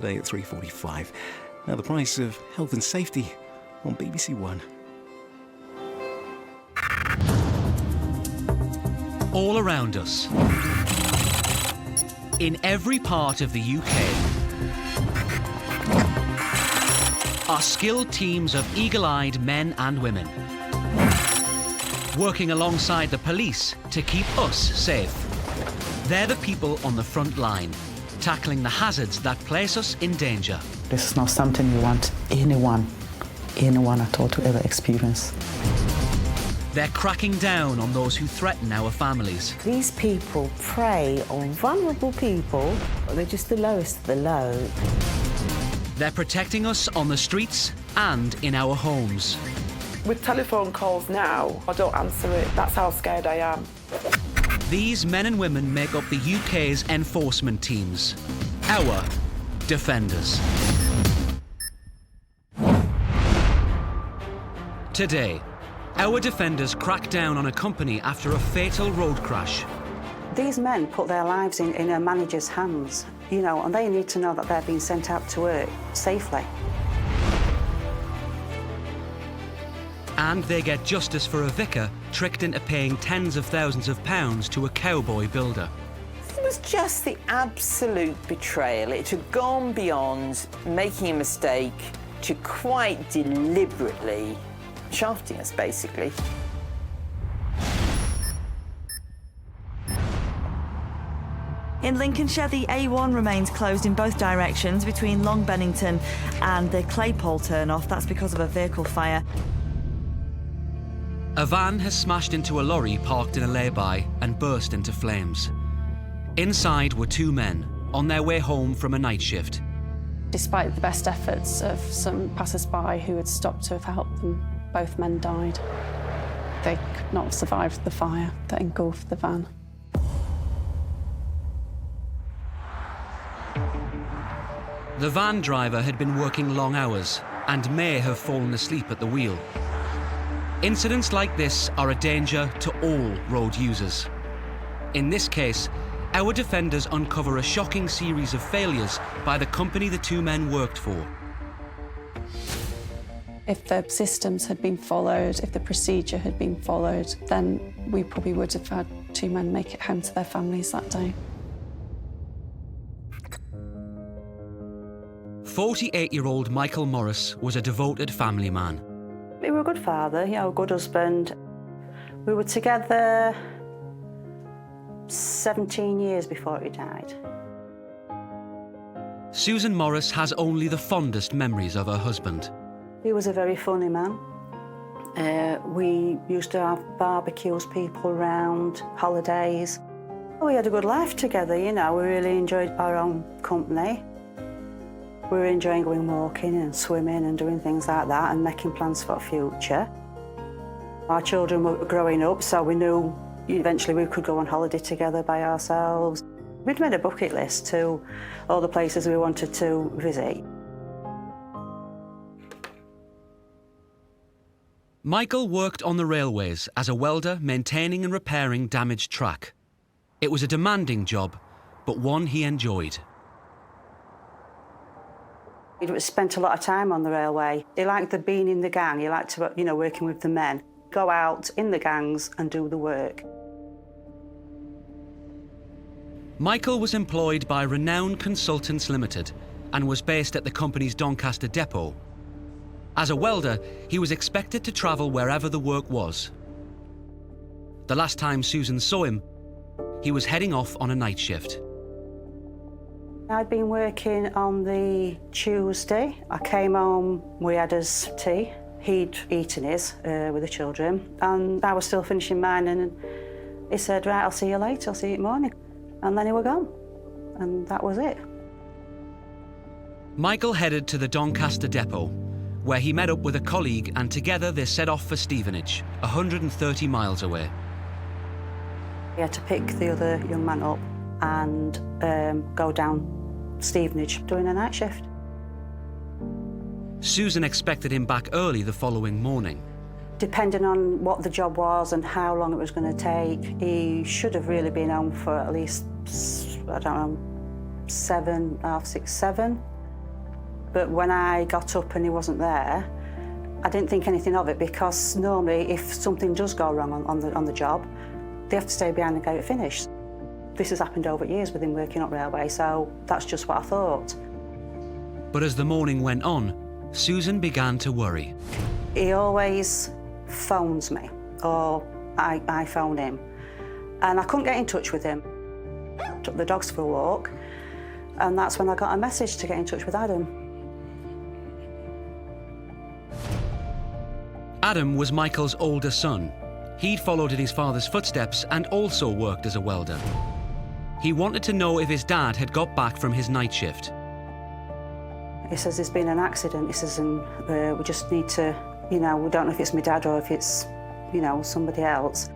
Today at 3:45. Now the price of health and safety on BBC One. All around us, in every part of the UK, are skilled teams of eagle-eyed men and women, working alongside the police to keep us safe. They're the people on the front line, tackling the hazards that place us in danger. This is not something you want anyone at all to ever experience. They're cracking down on those who threaten our families. These people prey on vulnerable people. They're just the lowest of the low. They're protecting us on the streets and in our homes. With telephone calls now, I don't answer it. That's how scared I am. These men and women make up the UK's enforcement teams, our defenders. Today, our defenders crack down on a company after a fatal road crash. These men put their lives in a manager's hands, and they need to know that they're being sent out to work safely. And they get justice for a vicar tricked into paying tens of thousands of pounds to a cowboy builder. It was just the absolute betrayal. It had gone beyond making a mistake to quite deliberately shafting us, basically. In Lincolnshire, the A1 remains closed in both directions between Long Bennington and the Claypole turn-off. That's because of a vehicle fire. A van has smashed into a lorry parked in a lay-by and burst into flames. Inside were two men on their way home from a night shift. Despite the best efforts of some passers-by who had stopped to have helped them, both men died. They could not have survived the fire that engulfed the van. The van driver had been working long hours and may have fallen asleep at the wheel. Incidents like this are a danger to all road users. In this case, our defenders uncover a shocking series of failures by the company the two men worked for. If the systems had been followed, if the procedure had been followed, then we probably would have had two men make it home to their families that day. 48-year-old Michael Morris was a devoted family man. He was a good father, a good husband. We were together 17 years before he died. Susan Morris has only the fondest memories of her husband. He was a very funny man. We used to have barbecues, people around, holidays. We had a good life together, we really enjoyed our own company. We were enjoying going walking and swimming and doing things like that and making plans for the future. Our children were growing up, so we knew eventually we could go on holiday together by ourselves. We'd made a bucket list to all the places we wanted to visit. Michael worked on the railways as a welder maintaining and repairing damaged track. It was a demanding job, but one he enjoyed. He spent a lot of time on the railway. He liked being in the gang. He liked to, working with the men. Go out in the gangs and do the work. Michael was employed by Renowned Consultants Limited and was based at the company's Doncaster depot. As a welder, he was expected to travel wherever the work was. The last time Susan saw him, he was heading off on a night shift. I'd been working on the Tuesday. I came home, we had his tea. He'd eaten his with the children, and I was still finishing mine, and he said, right, I'll see you later, I'll see you in the morning. And then he were gone, and that was it. Michael headed to the Doncaster depot, where he met up with a colleague, and together they set off for Stevenage, 130 miles away. We had to pick the other young man up and go down Stevenage doing a night shift. Susan expected him back early the following morning. Depending on what the job was and how long it was going to take, he should have really been home for at least, 7, half 6, 7. But when I got up and he wasn't there, I didn't think anything of it, because normally if something does go wrong on the job, they have to stay behind and get it finished. This has happened over years with him working up railway, so that's just what I thought. But as the morning went on, Susan began to worry. He always phones me, or I phone him, and I couldn't get in touch with him. Took the dogs for a walk, and that's when I got a message to get in touch with Adam. Adam was Michael's older son. He'd followed in his father's footsteps and also worked as a welder. He wanted to know if his dad had got back from his night shift. He says there's been an accident. He says, and we just need to, we don't know if it's my dad or if it's, somebody else.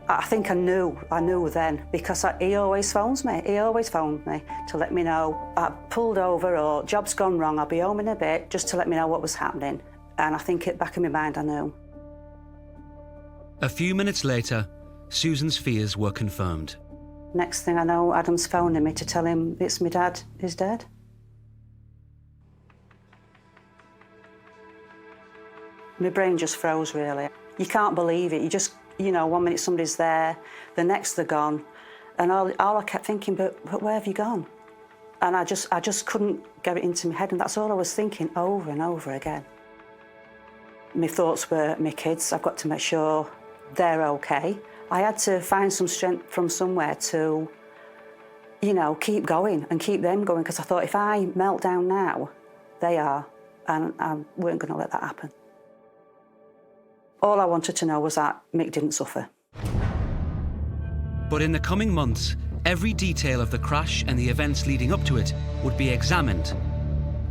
I think I knew then, because he always phones me. He always phoned me to let me know I pulled over or job's gone wrong, I'll be home in a bit, just to let me know what was happening. And I think at the back of my mind, I knew. A few minutes later, Susan's fears were confirmed. Next thing I know, Adam's phoning me to tell him it's my dad is dead. My brain just froze, really. You can't believe it. You just, 1 minute somebody's there, the next they're gone. And all I kept thinking, but where have you gone? And I just couldn't get it into my head, and that's all I was thinking over and over again. My thoughts were my kids. I've got to make sure they're okay. I had to find some strength from somewhere to, keep going and keep them going, because I thought if I melt down now, they are, and I weren't going to let that happen. All I wanted to know was that Mick didn't suffer. But in the coming months, every detail of the crash and the events leading up to it would be examined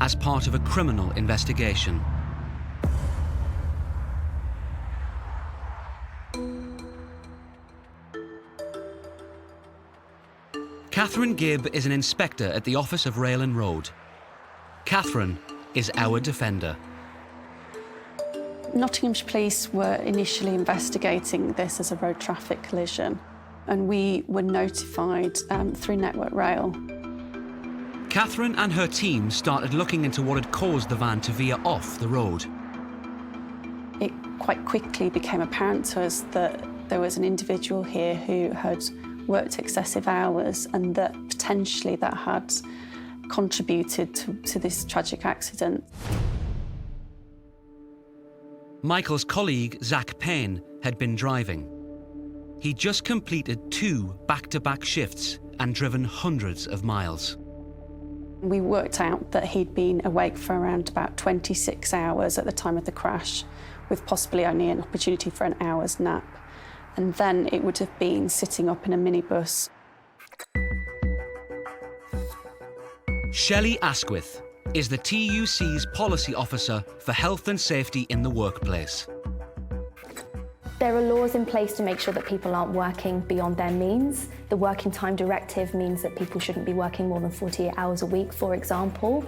as part of a criminal investigation. Catherine Gibb is an inspector at the Office of Rail and Road. Catherine is our defender. Nottinghamshire Police were initially investigating this as a road traffic collision, and we were notified through Network Rail. Catherine and her team started looking into what had caused the van to veer off the road. It quite quickly became apparent to us that there was an individual here who had worked excessive hours, and that potentially that had contributed to this tragic accident. Michael's colleague, Zach Payne, had been driving. He'd just completed 2 back-to-back shifts and driven hundreds of miles. We worked out that he'd been awake for around about 26 hours at the time of the crash, with possibly only an opportunity for an hour's nap. And then it would have been sitting up in a minibus. Shelley Asquith is the TUC's policy officer for health and safety in the workplace. There are laws in place to make sure that people aren't working beyond their means. The Working Time Directive means that people shouldn't be working more than 48 hours a week, for example.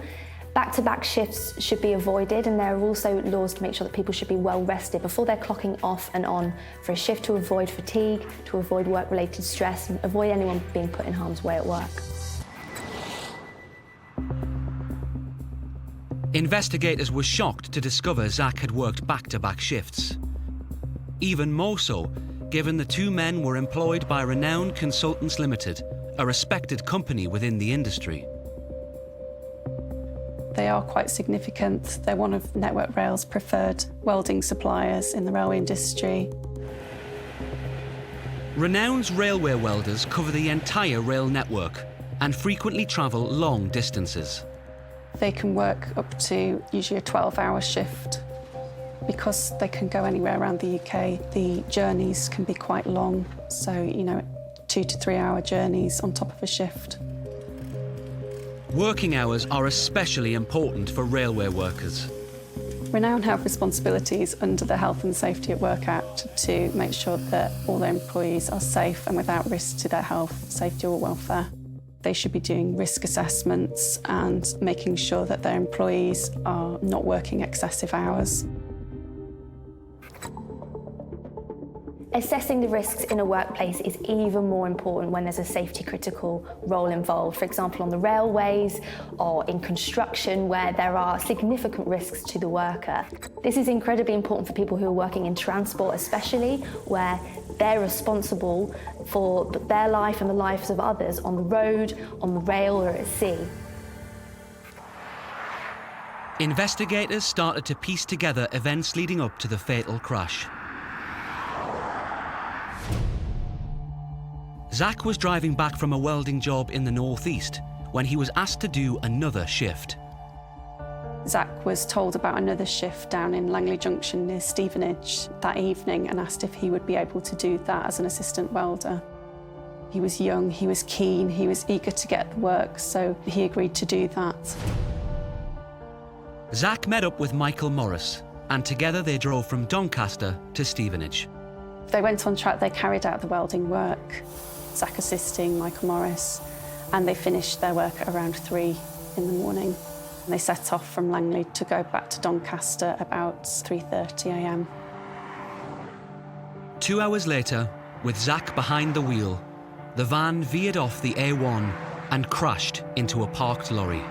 Back-to-back shifts should be avoided, and there are also laws to make sure that people should be well rested before they're clocking off and on for a shift, to avoid fatigue, to avoid work-related stress, and avoid anyone being put in harm's way at work. Investigators were shocked to discover Zach had worked back-to-back shifts. Even more so, given the 2 men were employed by Renowned Consultants Limited, a respected company within the industry. They are quite significant. They're one of Network Rail's preferred welding suppliers in the railway industry. Renowned's railway welders cover the entire rail network and frequently travel long distances. They can work up to usually a 12-hour shift. Because they can go anywhere around the UK, the journeys can be quite long. So, 2 to 3 hour journeys on top of a shift. Working hours are especially important for railway workers. Renown have responsibilities under the Health and Safety at Work Act to make sure that all their employees are safe and without risk to their health, safety or welfare. They should be doing risk assessments and making sure that their employees are not working excessive hours. Assessing the risks in a workplace is even more important when there's a safety critical role involved. For example, on the railways or in construction where there are significant risks to the worker. This is incredibly important for people who are working in transport especially, where they're responsible for their life and the lives of others on the road, on the rail or at sea. Investigators started to piece together events leading up to the fatal crash. Zach was driving back from a welding job in the northeast when he was asked to do another shift. Zach was told about another shift down in Langley Junction near Stevenage that evening and asked if he would be able to do that as an assistant welder. He was young, he was keen, he was eager to get the work, so he agreed to do that. Zach met up with Michael Morris, and together they drove from Doncaster to Stevenage. They went on track, they carried out the welding work, Zach assisting Michael Morris, and they finished their work at around 3 in the morning. And they set off from Langley to go back to Doncaster about 3:30 a.m. 2 hours later, with Zach behind the wheel, the van veered off the A1 and crashed into a parked lorry.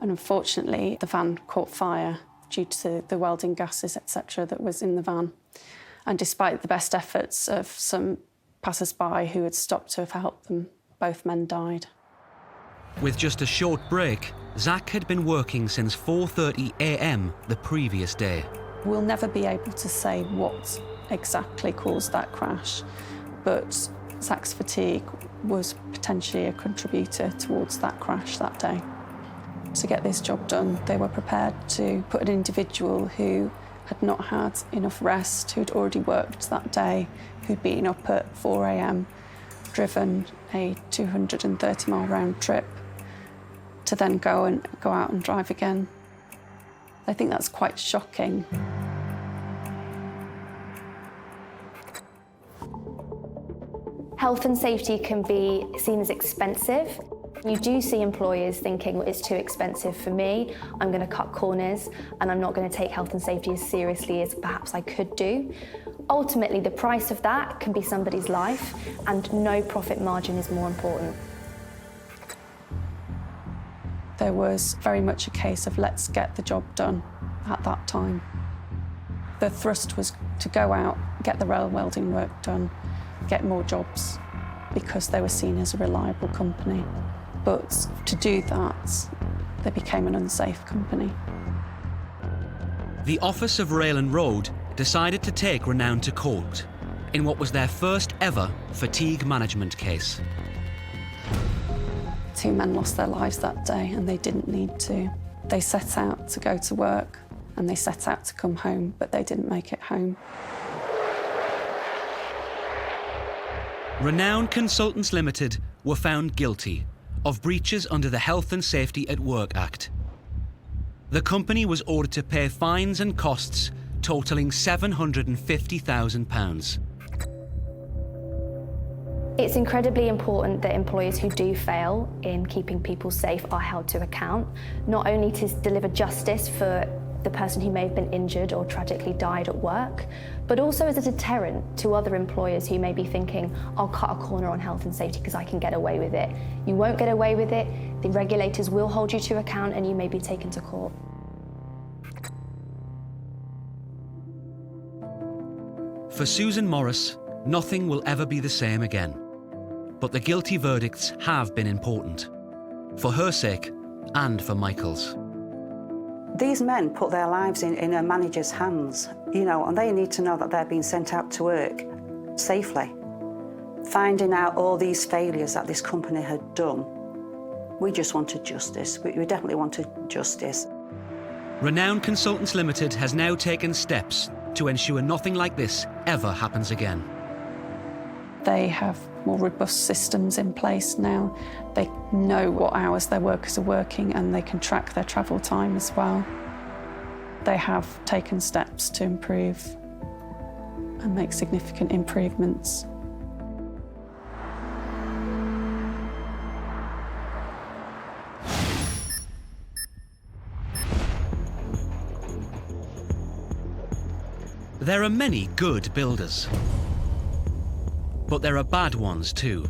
And unfortunately, the van caught fire due to the welding gases, etc., that was in the van. And despite the best efforts of some passers-by who had stopped to have helped them, both men died. With just a short break, Zach had been working since 4:30 a.m. the previous day. We'll never be able to say what exactly caused that crash, but Zach's fatigue was potentially a contributor towards that crash that day. To get this job done, they were prepared to put an individual who had not had enough rest, who'd already worked that day, who'd been up at 4 a.m, driven a 230-mile round trip, to then go out and drive again. I think that's quite shocking. Health and safety can be seen as expensive. You do see employers thinking, well, it's too expensive for me, I'm going to cut corners and I'm not going to take health and safety as seriously as perhaps I could do. Ultimately, the price of that can be somebody's life, and no profit margin is more important. There was very much a case of let's get the job done at that time. The thrust was to go out, get the rail welding work done, get more jobs, because they were seen as a reliable company. But to do that, they became an unsafe company. The Office of Rail and Road decided to take Renown to court in what was their first ever fatigue management case. 2 men lost their lives that day, and they didn't need to. They set out to go to work and they set out to come home, but they didn't make it home. Renown Consultants Limited were found guilty of breaches under the Health and Safety at Work Act. The company was ordered to pay fines and costs totalling £750,000. It's incredibly important that employers who do fail in keeping people safe are held to account, not only to deliver justice for the person who may have been injured or tragically died at work, but also as a deterrent to other employers who may be thinking, I'll cut a corner on health and safety because I can get away with it. You won't get away with it, the regulators will hold you to account and you may be taken to court. For Susan Morris, nothing will ever be the same again. But the guilty verdicts have been important, for her sake and for Michael's. These men put their lives in a manager's hands, you know, and they need to know that they're being sent out to work safely. Finding out all these failures that this company had done, we just wanted justice. We definitely wanted justice. Renown Consultants Limited has now taken steps to ensure nothing like this ever happens again. They have more robust systems in place now. They know what hours their workers are working and they can track their travel time as well. They have taken steps to improve and make significant improvements. There are many good builders, but there are bad ones too.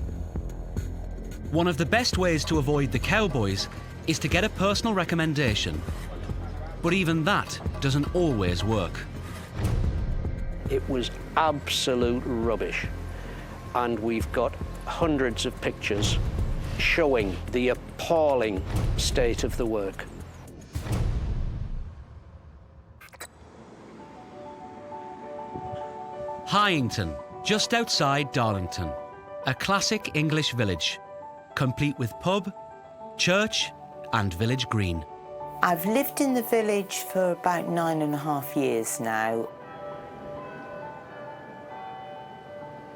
One of the best ways to avoid the cowboys is to get a personal recommendation, but even that doesn't always work. It was absolute rubbish, and we've got hundreds of pictures showing the appalling state of the work. Hyington, just outside Darlington, a classic English village, complete with pub, church and village green. I've lived in the village for about 9.5 years now.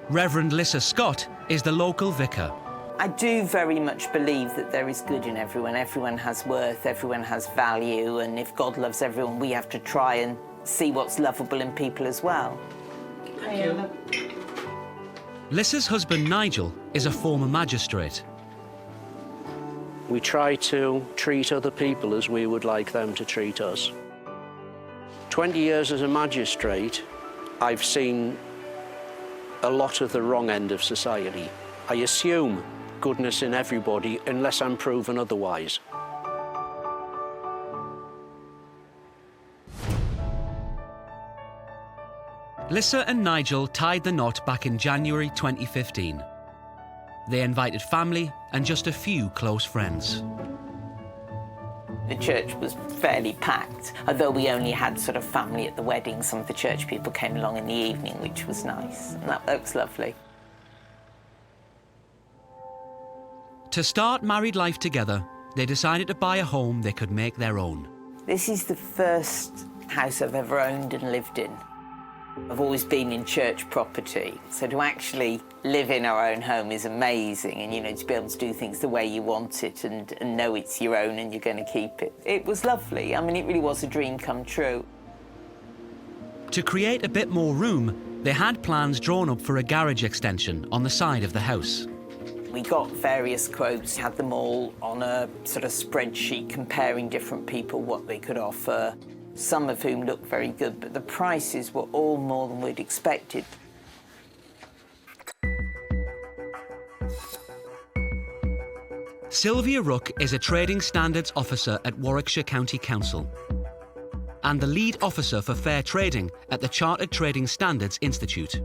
Reverend Lissa Scott is the local vicar. I do very much believe that there is good in everyone. Everyone has worth, everyone has value, and if God loves everyone, we have to try and see what's lovable in people as well. Lissa's husband Nigel is a former magistrate. We try to treat other people as we would like them to treat us. 20 years as a magistrate, I've seen a lot of the wrong end of society. I assume goodness in everybody unless I'm proven otherwise. Lissa and Nigel tied the knot back in January 2015. They invited family and just a few close friends. The church was fairly packed, although we only had sort of family at the wedding. Some of the church people came along in the evening, which was nice, and that was lovely. To start married life together, they decided to buy a home they could make their own. This is the first house I've ever owned and lived in. I've always been in church property, so to actually live in our own home is amazing, and, you know, to be able to do things the way you want it and know it's your own and you're going to keep it. It was lovely. I mean, it really was a dream come true. To create a bit more room, they had plans drawn up for a garage extension on the side of the house. We got various quotes, had them all on a sort of spreadsheet comparing different people, what they could offer, some of whom looked very good, but the prices were all more than we'd expected. Sylvia Rook is a Trading Standards Officer at Warwickshire County Council and the lead officer for fair trading at the Chartered Trading Standards Institute.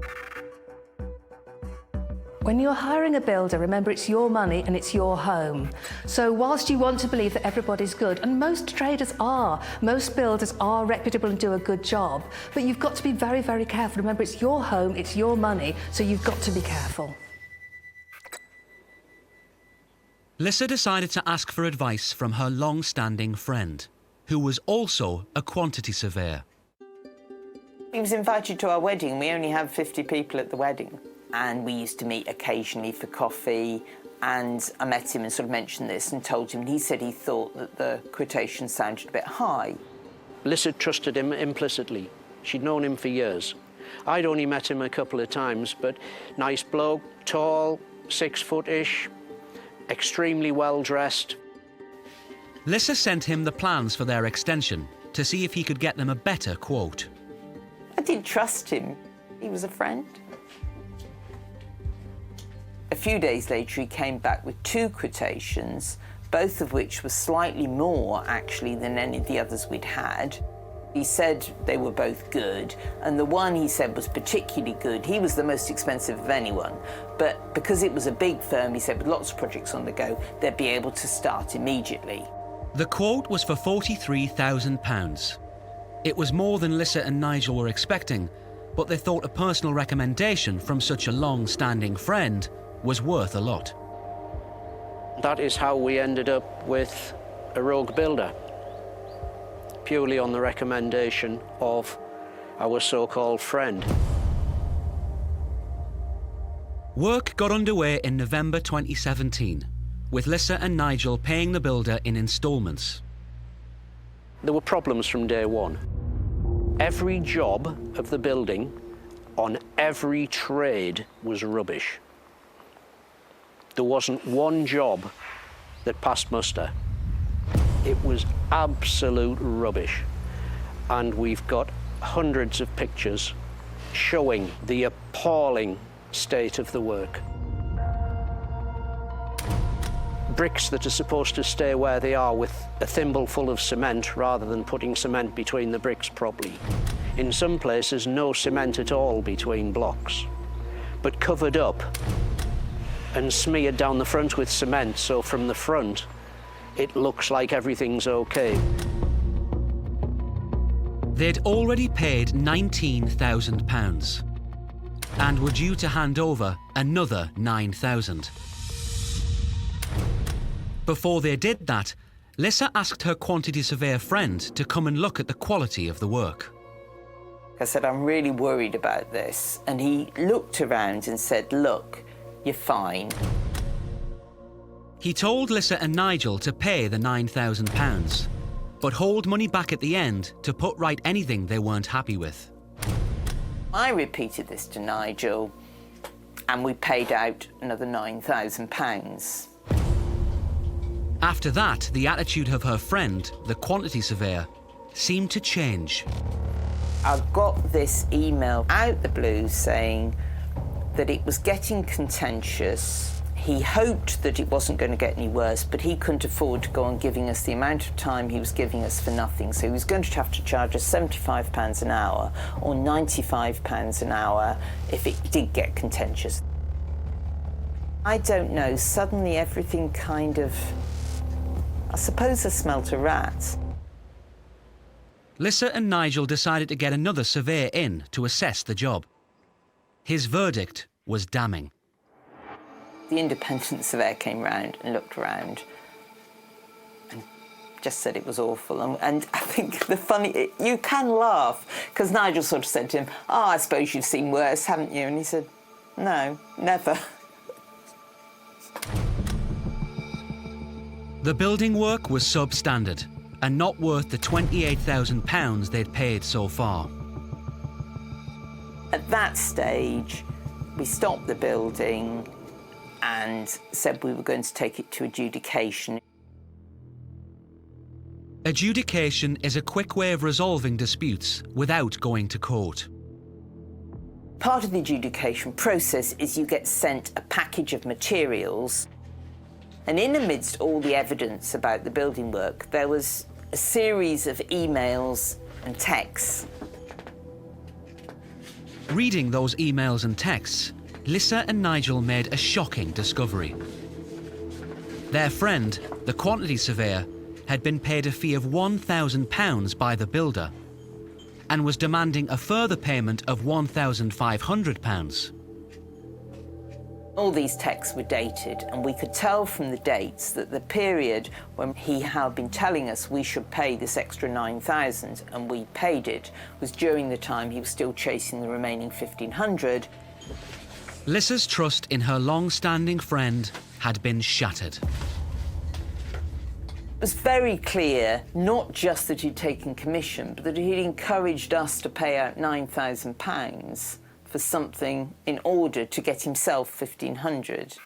When you're hiring a builder, remember it's your money and it's your home. So whilst you want to believe that everybody's good, and most traders are, most builders are reputable and do a good job, but you've got to be very, very careful. Remember, it's your home, it's your money, so you've got to be careful. Lissa decided to ask for advice from her long-standing friend, who was also a quantity surveyor. He was invited to our wedding. We only had 50 people at the wedding. And we used to meet occasionally for coffee, and I met him and sort of mentioned this and told him, and he said he thought that the quotation sounded a bit high. Lissa trusted him implicitly. She'd known him for years. I'd only met him a couple of times, but nice bloke, tall, 6-foot-ish, extremely well-dressed. Lissa sent him the plans for their extension to see if he could get them a better quote. I did trust him. He was a friend. A few days later, he came back with 2 quotations, both of which were slightly more, actually, than any of the others we'd had. He said they were both good, and the one he said was particularly good. He was the most expensive of anyone, but because it was a big firm, he said, with lots of projects on the go, they'd be able to start immediately. The quote was for £43,000. It was more than Lissa and Nigel were expecting, but they thought a personal recommendation from such a long-standing friend was worth a lot. That is how we ended up with a rogue builder, purely on the recommendation of our so-called friend. Work got underway in November 2017, with Lissa and Nigel paying the builder in instalments. There were problems from day one. Every job of the building on every trade was rubbish. There wasn't one job that passed muster. It was absolute rubbish. And we've got hundreds of pictures showing the appalling state of the work. Bricks that are supposed to stay where they are with a thimble full of cement rather than putting cement between the bricks properly. In some places, no cement at all between blocks, but covered up and smeared down the front with cement, so from the front it looks like everything's okay. They'd already paid £19,000 and were due to hand over another £9,000. Before they did that, Lissa asked her quantity surveyor friend to come and look at the quality of the work. I said, I'm really worried about this. And he looked around and said, look, you're fine. He told Lissa and Nigel to pay the £9,000, but hold money back at the end to put right anything they weren't happy with. I repeated this to Nigel, and we paid out another £9,000. After that, the attitude of her friend, the quantity surveyor, seemed to change. I got this email out the blue saying that it was getting contentious. He hoped that it wasn't going to get any worse, but he couldn't afford to go on giving us the amount of time he was giving us for nothing. So he was going to have to charge us £75 an hour or £95 an hour if it did get contentious. I don't know, suddenly everything kind of, I suppose I smelt a rat. Lissa and Nigel decided to get another surveyor in to assess the job. His verdict was damning. The independent surveyor came round and looked around and just said it was awful. And I think you can laugh, because Nigel sort of said to him, oh, I suppose you've seen worse, haven't you? And he said, no, never. The building work was substandard and not worth the £28,000 they'd paid so far. At that stage, we stopped the building and said we were going to take it to adjudication. Adjudication is a quick way of resolving disputes without going to court. Part of the adjudication process is you get sent a package of materials, and in amidst all the evidence about the building work, there was a series of emails and texts. Reading those emails and texts, Lissa and Nigel made a shocking discovery. Their friend, the quantity surveyor, had been paid a fee of £1,000 by the builder and was demanding a further payment of £1,500. All these texts were dated, and we could tell from the dates that the period when he had been telling us we should pay this extra £9,000 and we paid it was during the time he was still chasing the remaining £1,500. Lissa's trust in her long-standing friend had been shattered. It was very clear, not just that he'd taken commission, but that he'd encouraged us to pay out £9,000 for something in order to get himself £1,500.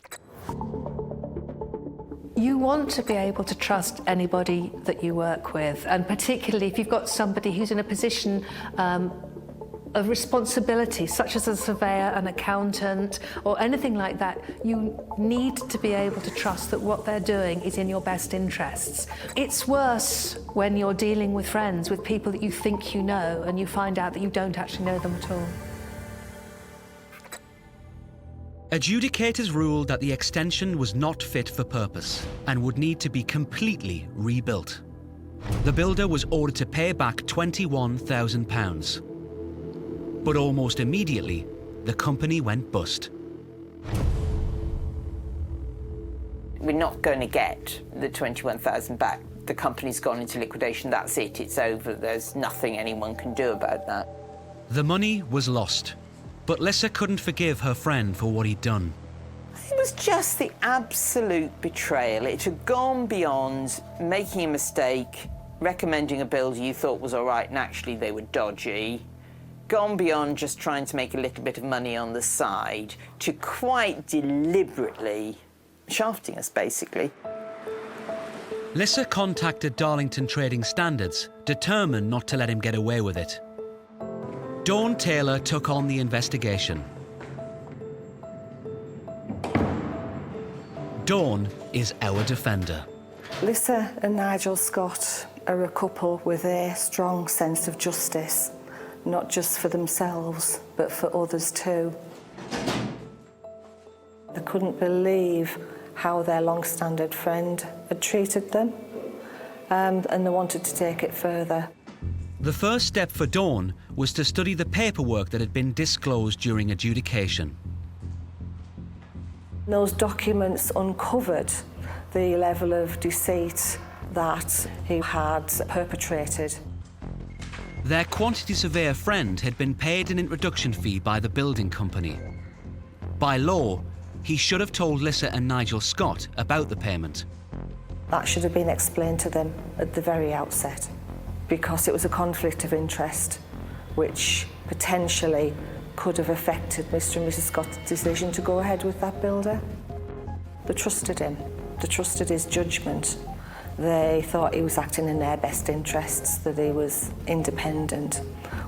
You want to be able to trust anybody that you work with, and particularly if you've got somebody who's in a position of responsibility, such as a surveyor, an accountant, or anything like that. You need to be able to trust that what they're doing is in your best interests. It's worse when you're dealing with friends, with people that you think you know, and you find out that you don't actually know them at all. Adjudicators ruled that the extension was not fit for purpose and would need to be completely rebuilt. The builder was ordered to pay back £21,000. But almost immediately, the company went bust. We're not going to get the £21,000 back. The company's gone into liquidation, that's it, it's over. There's nothing anyone can do about that. The money was lost, but Lissa couldn't forgive her friend for what he'd done. It was just the absolute betrayal. It had gone beyond making a mistake, recommending a builder you thought was all right and actually they were dodgy, gone beyond just trying to make a little bit of money on the side, to quite deliberately shafting us, basically. Lissa contacted Darlington Trading Standards, determined not to let him get away with it. Dawn Taylor took on the investigation. Dawn is our defender. Lisa and Nigel Scott are a couple with a strong sense of justice, not just for themselves, but for others too. They couldn't believe how their long-standing friend had treated them, and they wanted to take it further. The first step for Dawn was to study the paperwork that had been disclosed during adjudication. Those documents uncovered the level of deceit that he had perpetrated. Their quantity surveyor friend had been paid an introduction fee by the building company. By law, he should have told Lisa and Nigel Scott about the payment. That should have been explained to them at the very outset, because it was a conflict of interest which potentially could have affected Mr. and Mrs. Scott's decision to go ahead with that builder. They trusted him. They trusted his judgment. They thought he was acting in their best interests, that he was independent.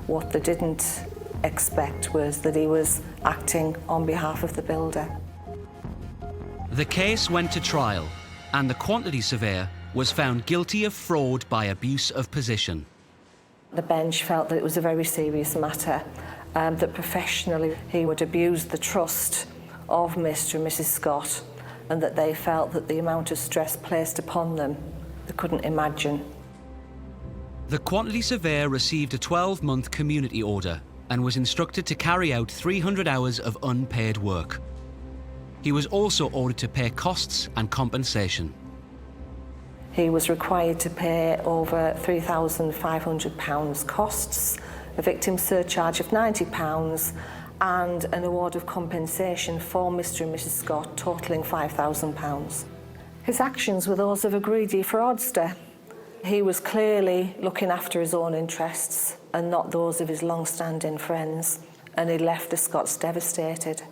What they didn't expect was that he was acting on behalf of the builder. The case went to trial, and the quantity surveyor was found guilty of fraud by abuse of position. The bench felt that it was a very serious matter, that professionally he would abuse the trust of Mr. and Mrs. Scott, and that they felt that the amount of stress placed upon them, they couldn't imagine. The quantity surveyor received a 12-month community order and was instructed to carry out 300 hours of unpaid work. He was also ordered to pay costs and compensation. He was required to pay over £3,500 costs, a victim surcharge of £90, and an award of compensation for Mr. and Mrs. Scott totalling £5,000. His actions were those of a greedy fraudster. He was clearly looking after his own interests and not those of his long-standing friends, and he left the Scotts devastated.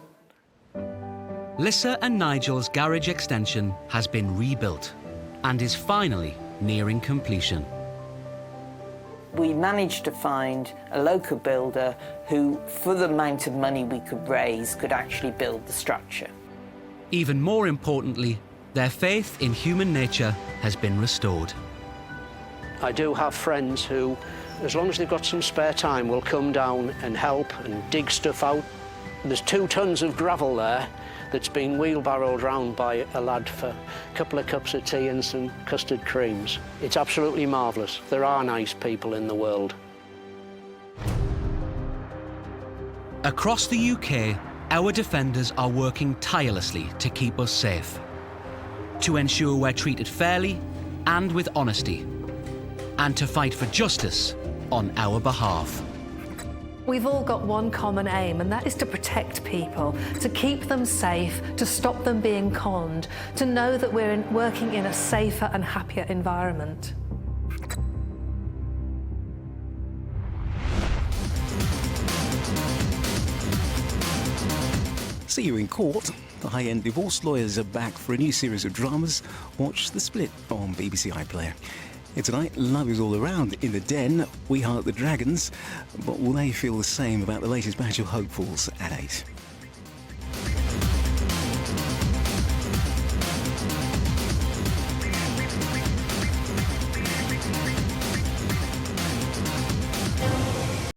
Lisa and Nigel's garage extension has been rebuilt and is finally nearing completion. We managed to find a local builder who, for the amount of money we could raise, could actually build the structure. Even more importantly, their faith in human nature has been restored. I do have friends who, as long as they've got some spare time, will come down and help and dig stuff out. There's 2 tons of gravel there that's been wheelbarrowed round by a lad for a couple of cups of tea and some custard creams. It's absolutely marvellous. There are nice people in the world. Across the UK, our defenders are working tirelessly to keep us safe, to ensure we're treated fairly and with honesty, and to fight for justice on our behalf. We've all got one common aim, and that is to protect people, to keep them safe, to stop them being conned, to know that we're working in a safer and happier environment. See you in court. The high-end divorce lawyers are back for a new series of dramas. Watch The Split on BBC iPlayer. Tonight, love is all around. In the Den, we heart the dragons. But will they feel the same about the latest batch of hopefuls at 8?